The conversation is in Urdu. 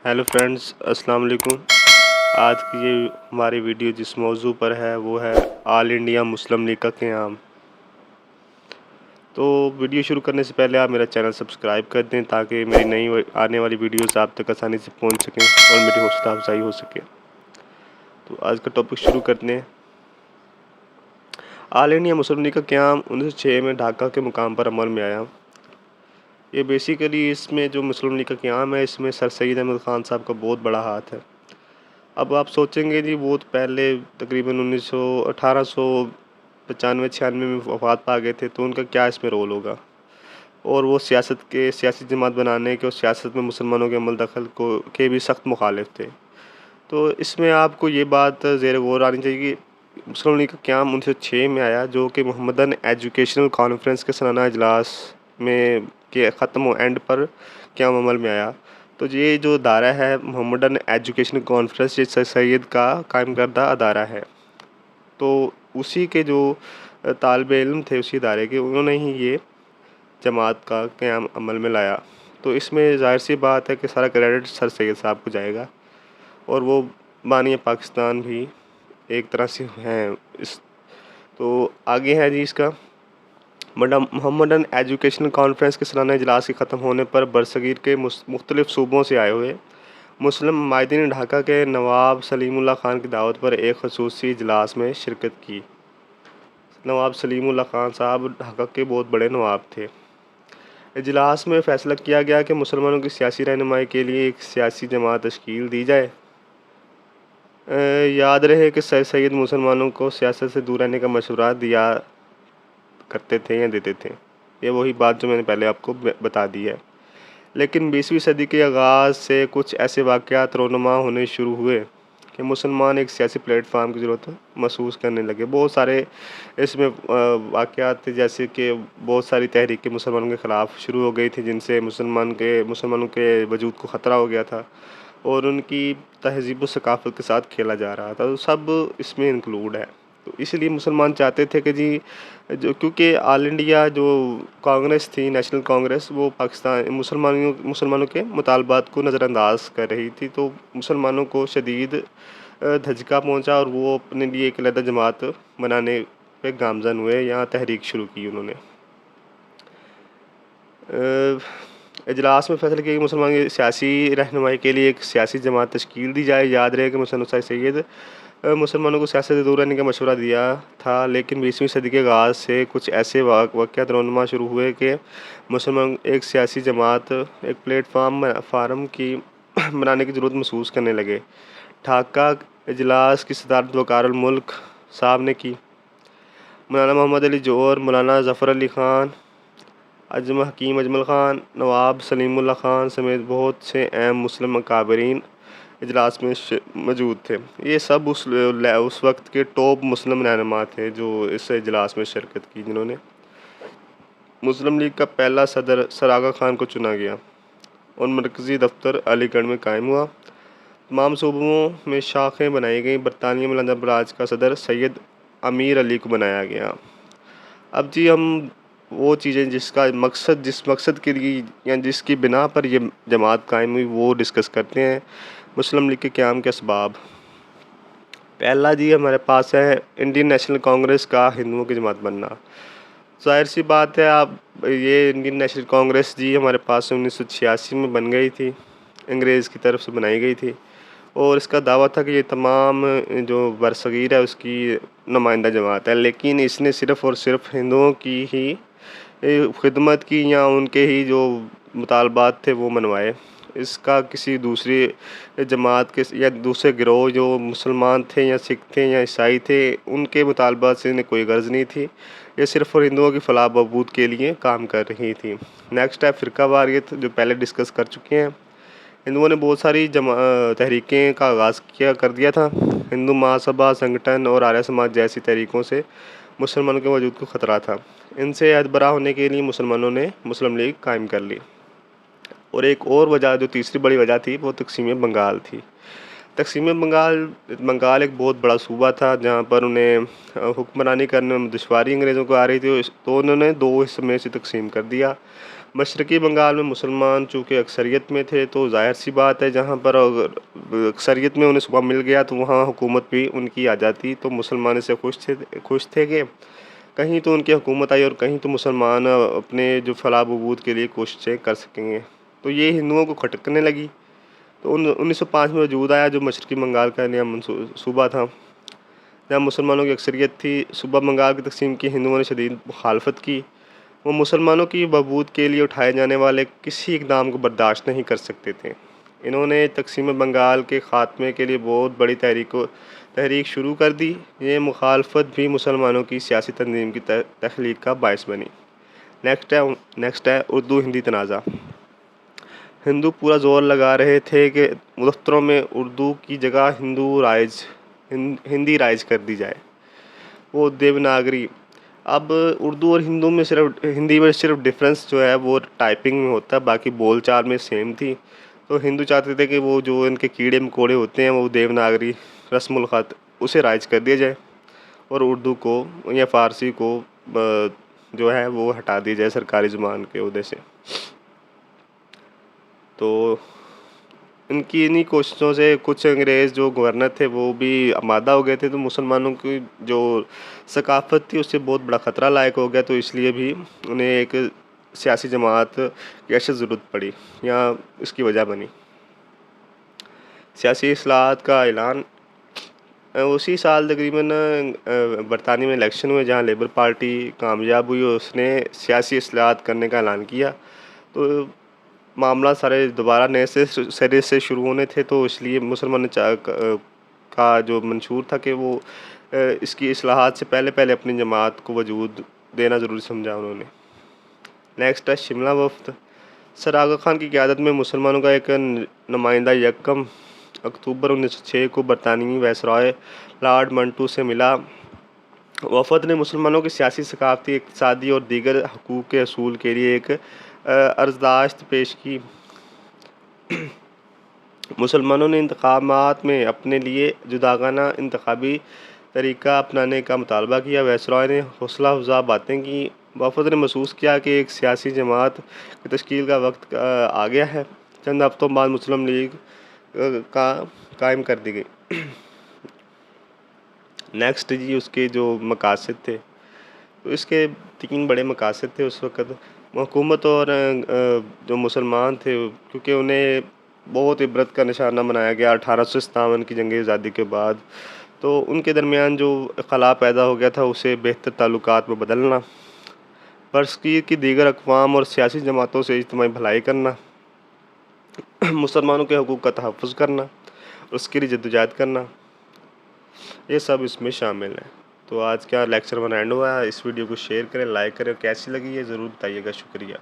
ہیلو فرینڈز، السلام علیکم۔ آج کی یہ ہماری ویڈیو جس موضوع پر ہے وہ ہے آل انڈیا مسلم لیگ کا قیام۔ تو ویڈیو شروع کرنے سے پہلے آپ میرا چینل سبسکرائب کر دیں تاکہ میری نئی آنے والی ویڈیوز آپ تک آسانی سے پہنچ سکیں اور میری حوصلہ افزائی ہو سکے۔ تو آج کا ٹاپک شروع کرتے ہیں۔ آل انڈیا مسلم لیگ کا قیام 1906 میں ڈھاکہ کے مقام پر عمل میں آیا۔ یہ بیسیکلی اس میں جو مسلم لیگ کا قیام ہے اس میں سر سید احمد خان صاحب کا بہت بڑا ہاتھ ہے۔ اب آپ سوچیں گے جی وہ پہلے تقریباً 1895-96 میں وفات پا گئے تھے تو ان کا کیا اس میں رول ہوگا، اور وہ سیاسی جماعت بنانے کے اور سیاست میں مسلمانوں کے عمل دخل کے بھی سخت مخالف تھے۔ تو اس میں آپ کو یہ بات زیر غور آنی چاہیے کہ مسلم لیگ کا قیام 1906 میں آیا، جو کہ محمدن ایجوکیشنل کانفرنس کے سالانہ اجلاس میں کے ختم و اینڈ پر قیام عمل میں آیا۔ تو یہ جو ادارہ ہے محمدن ایجوکیشن کانفرنس، یہ سر سید کا قائم کردہ ادارہ ہے۔ تو اسی کے جو طالب علم تھے اسی ادارے کے، انہوں نے ہی یہ جماعت کا قیام عمل میں لایا۔ تو اس میں ظاہر سی بات ہے کہ سارا کریڈٹ سر سید صاحب کو جائے گا، اور وہ بانی پاکستان بھی ایک طرح سے ہیں۔ تو آگے ہے جی اس کا محمدن ایجوکیشنل کانفرنس کے سالانہ اجلاس کے ختم ہونے پر برصغیر کے مختلف صوبوں سے آئے ہوئے مسلم مائدین ڈھاکہ کے نواب سلیم اللہ خان کی دعوت پر ایک خصوصی اجلاس میں شرکت کی۔ نواب سلیم اللہ خان صاحب ڈھاکہ کے بہت بڑے نواب تھے۔ اجلاس میں فیصلہ کیا گیا کہ مسلمانوں کی سیاسی رہنمائی کے لیے ایک سیاسی جماعت تشکیل دی جائے۔ یاد رہے کہ سر سید مسلمانوں کو سیاست سے دور رہنے کا مشورہ دیا کرتے تھے یا دیتے تھے۔ یہ وہی بات جو میں نے پہلے آپ کو بتا دی ہے۔ لیکن 20ویں صدی کے آغاز سے کچھ ایسے واقعات رونما ہونے شروع ہوئے کہ مسلمان ایک سیاسی پلیٹ فارم کی ضرورت محسوس کرنے لگے۔ بہت سارے اس میں واقعات تھے، جیسے کہ بہت ساری تحریکیں مسلمانوں کے خلاف شروع ہو گئی تھی جن سے مسلمانوں کے وجود کو خطرہ ہو گیا تھا، اور ان کی تہذیب و ثقافت کے ساتھ کھیلا جا رہا تھا۔ تو سب اس میں انکلوڈ ہے۔ تو اس لیے مسلمان چاہتے تھے کہ کیونکہ آل انڈیا جو کانگریس تھی، نیشنل کانگریس، وہ مسلمانوں کے مطالبات کو نظر انداز کر رہی تھی، تو مسلمانوں کو شدید دھچکا پہنچا اور وہ اپنے لیے ایک علیحدہ جماعت بنانے پہ گامزن ہوئے، یہاں تحریک شروع کی انہوں نے۔ اجلاس میں فیصلہ کیا کہ مسلمانوں کی سیاسی رہنمائی کے لیے ایک سیاسی جماعت تشکیل دی جائے۔ یاد رہے کہ سر سید مسلمانوں کو سیاست سے دور رہنے کا مشورہ دیا تھا، لیکن 20ویں صدی کے آغاز سے کچھ ایسے واقعات رونما شروع ہوئے کہ مسلمان ایک سیاسی جماعت، ایک پلیٹ فارم کی بنانے کی ضرورت محسوس کرنے لگے۔ ڈھاکہ اجلاس کی صدارت وقار الملک صاحب نے کی۔ مولانا محمد علی جوہر، مولانا ظفر علی خان، حکیم اجمل خان، نواب سلیم اللہ خان سمیت بہت سے اہم مسلم اکابرین اجلاس میں موجود تھے۔ یہ سب اس وقت کے ٹاپ مسلم رہنما تھے جو اس اجلاس میں شرکت کی، جنہوں نے مسلم لیگ کا پہلا صدر سر آغا خان کو چنا گیا اور مرکزی دفتر علی گڑھ میں قائم ہوا۔ تمام صوبوں میں شاخیں بنائی گئیں۔ برطانیہ میں لندن براج کا صدر سید امیر علی کو بنایا گیا۔ اب جی ہم وہ چیزیں جس مقصد کے لیے یا جس کی بنا پر یہ جماعت قائم ہوئی وہ ڈسکس کرتے ہیں۔ مسلم لیگ کے قیام کے اسباب۔ پہلا جی ہمارے پاس ہے انڈین نیشنل کانگریس کا ہندوؤں کی جماعت بننا۔ ظاہر سی بات ہے، یہ انڈین نیشنل کانگریس جی ہمارے پاس 1986 میں بن گئی تھی، انگریز کی طرف سے بنائی گئی تھی، اور اس کا دعویٰ تھا کہ یہ تمام جو برصغیر ہے اس کی نمائندہ جماعت ہے، لیکن اس نے صرف اور صرف ہندوؤں کی ہی خدمت کی یا ان کے ہی جو مطالبات تھے وہ منوائے۔ اس کا کسی دوسری جماعت کے یا دوسرے گروہ جو مسلمان تھے یا سکھ تھے یا عیسائی تھے ان کے مطالبات سے انہیں کوئی غرض نہیں تھی۔ یہ صرف اور ہندوؤں کی فلاح و بہبود کے لیے کام کر رہی تھی۔ نیکسٹ ہے فرقہ واریت، جو پہلے ڈسکس کر چکے ہیں۔ ہندوؤں نے بہت ساری تحریکیں کا آغاز کر دیا تھا۔ ہندو مہاسبھا سنگٹھن اور آریہ سماج جیسی تحریکوں سے مسلمانوں کے وجود کو خطرہ تھا۔ ان سے عہد برا ہونے کے لیے مسلمانوں نے مسلم لیگ قائم کر لی۔ اور ایک اور وجہ جو تیسری بڑی وجہ تھی وہ تقسیم بنگال تھی۔ تقسیم بنگال ایک بہت بڑا صوبہ تھا جہاں پر انہیں حکمرانی کرنے میں دشواری انگریزوں کو آ رہی تھی، تو انہوں نے دو حصوں میں سے تقسیم کر دیا۔ مشرقی بنگال میں مسلمان چونکہ اکثریت میں تھے تو ظاہر سی بات ہے جہاں پر اگر اکثریت میں انہیں صبح مل گیا تو وہاں حکومت بھی ان کی آ جاتی، تو مسلمان اس سے خوش تھے کہ کہیں تو ان کی حکومت آئی اور کہیں تو مسلمان اپنے جو فلاح بہبود کے لیے کوششیں کر سکیں گے۔ تو یہ ہندوؤں کو کھٹکنے لگی، تو 1905 میں وجود آیا جو مشرقی بنگال کا نیا صوبہ تھا، جہاں مسلمانوں کی اکثریت تھی۔ صوبہ بنگال کی تقسیم کی ہندوؤں نے شدید مخالفت کی، وہ مسلمانوں کی بہبود کے لیے اٹھائے جانے والے کسی اقدام کو برداشت نہیں کر سکتے تھے۔ انہوں نے تقسیم بنگال کے خاتمے کے لیے بہت بڑی تحریک شروع کر دی۔ یہ مخالفت بھی مسلمانوں کی سیاسی تنظیم کی تخلیق کا باعث بنی۔ نیکسٹ ہے اردو ہندی تنازع۔ ہندو پورا زور لگا رہے تھے کہ دفتروں میں اردو کی جگہ ہندی رائج کر دی جائے، وہ دیوناگری۔ اب اردو اور ہندی میں صرف ڈفرینس جو ہے وہ ٹائپنگ میں ہوتا ہے، باقی بول چال میں سیم تھی۔ تو ہندو چاہتے تھے کہ وہ جو ان کے کیڑے مکوڑے ہوتے ہیں وہ دیوناگری رسم الخط اسے رائج کر دیا جائے، اور اردو کو یا فارسی کو جو ہے وہ ہٹا دی جائے سرکاری زبان کے عہدے سے۔ تو ان کی انہی کوششوں سے کچھ انگریز جو گورنر تھے وہ بھی آمادہ ہو گئے تھے، تو مسلمانوں کی جو ثقافت تھی اس سے بہت بڑا خطرہ لاحق ہو گیا، تو اس لیے بھی انہیں ایک سیاسی جماعت کی اشد ضرورت پڑی یا اس کی وجہ بنی۔ سیاسی اصلاحات کا اعلان۔ اسی سال تقریباً برطانیہ میں الیکشن ہوئے جہاں لیبر پارٹی کامیاب ہوئی اور اس نے سیاسی اصلاحات کرنے کا اعلان کیا، تو معاملہ سارے دوبارہ نئے سرے سے شروع ہونے تھے، تو اس لیے مسلمان کا جو منشور تھا کہ وہ اس کی اصلاحات سے پہلے اپنی جماعت کو وجود دینا ضروری سمجھا انہوں نے۔ نیکسٹ ہے شملہ وفد۔ سر آغا خان کی قیادت میں مسلمانوں کا ایک نمائندہ 1 اکتوبر 1906 کو برطانوی وائسرائے لارڈ منٹو سے ملا۔ وفد نے مسلمانوں کی سیاسی، ثقافتی، اقتصادی اور دیگر حقوق کے حصول کے لیے ایک عرضداشت پیش کی۔ مسلمانوں نے انتخابات میں اپنے لیے جداگانہ انتخابی طریقہ اپنانے کا مطالبہ کیا۔ وائسرائے نے حوصلہ افزا باتیں کی۔ وفد نے محسوس کیا کہ ایک سیاسی جماعت کی تشکیل کا وقت آ گیا ہے۔ چند ہفتوں بعد مسلم لیگ قائم کر دی گئی۔ نیکسٹ جی اس کے جو مقاصد تھے، تو اس کے 3 بڑے مقاصد تھے اس وقت۔ حکومت اور جو مسلمان تھے کیونکہ انہیں بہت عبرت کا نشانہ بنایا گیا 1857 کی جنگ آزادی کے بعد، تو ان کے درمیان جو خلا پیدا ہو گیا تھا اسے بہتر تعلقات میں بدلنا، برصغیر کی دیگر اقوام اور سیاسی جماعتوں سے اجتماعی بھلائی کرنا، مسلمانوں کے حقوق کا تحفظ کرنا اور اس کے لیے جدوجہد کرنا، یہ سب اس میں شامل ہیں۔ تو آج کا لیکچر 1 اینڈ ہوا ہے۔ اس ویڈیو کو شیئر کریں، لائک کریں، اور کیسی لگی ہے ضرور بتائیے گا۔ شکریہ۔